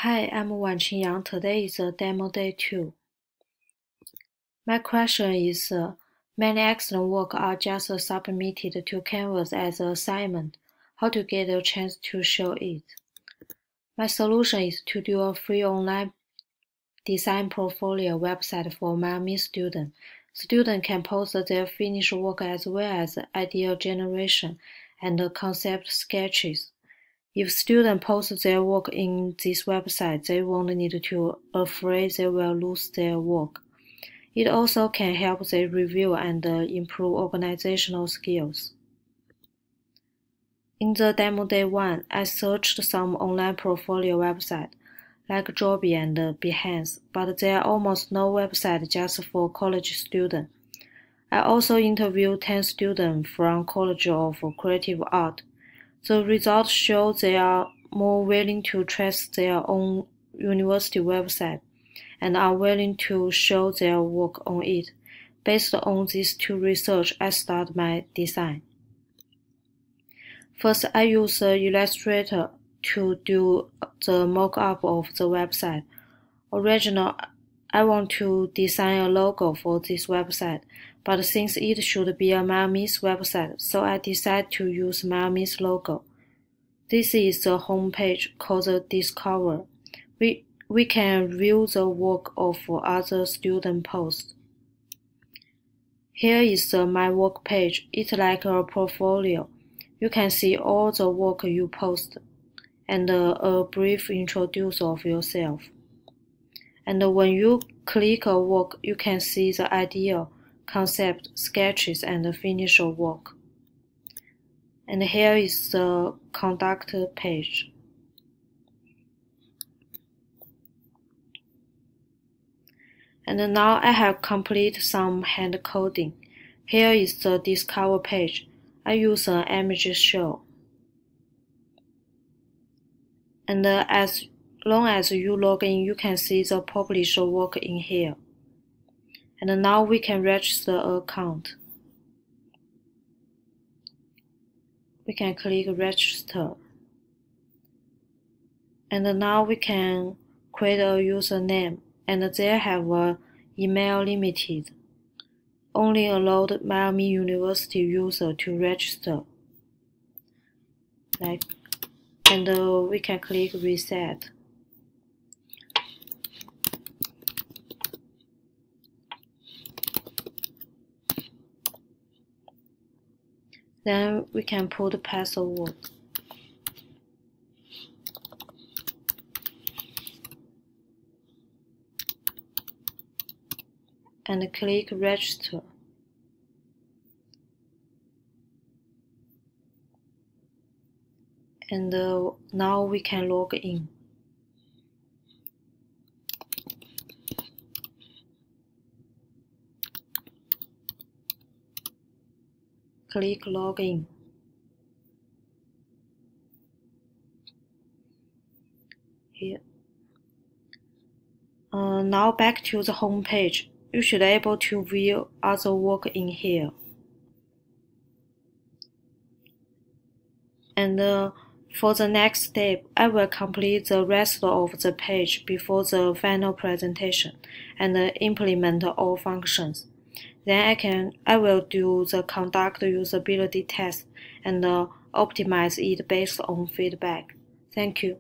Hi, I'm Wanqing Yang. Today is demo day 2. My question is, many excellent work are just submitted to Canvas as an assignment. How to get a chance to show it? My solution is to do a free online design portfolio website for Miami students. Students can post their finished work as well as idea generation and concept sketches. If students post their work in this website, they won't need to afraid they will lose their work. It also can help them review and improve organizational skills. In the demo day 1, I searched some online portfolio websites, like Joby and Behance, but there are almost no website just for college students. I also interviewed 10 students from College of Creative Art. The results show they are more willing to trust their own university website and are willing to show their work on it. Based on these two research, I start my design. First, I use Illustrator to do the mock-up of the website. Originally, I want to design a logo for this website, but since it should be a Miami's website, so I decided to use Miami's logo. This is the home page called the Discover. We can view the work of other student posts. Here is my work page. It's like a portfolio. You can see all the work you post and a brief introduction of yourself. And when you click a work, you can see the idea, concept, sketches, and the finished work. And here is the contact page. And now I have completed some hand coding. Here is the Discover page. I use an image show. And as long as you log in, you can see the published work in here. And now we can register an account. We can click Register. And now we can create a username, and there have an email limited. Only allowed Miami University user to register. And we can click Reset. Then we can put the password. And click Register. And now we can log in. Click Login. Here. Now back to the home page. You should be able to view other work in here. And for the next step, I will complete the rest of the page before the final presentation and implement all functions. Then I will do the conduct usability test and optimize it based on feedback. Thank you.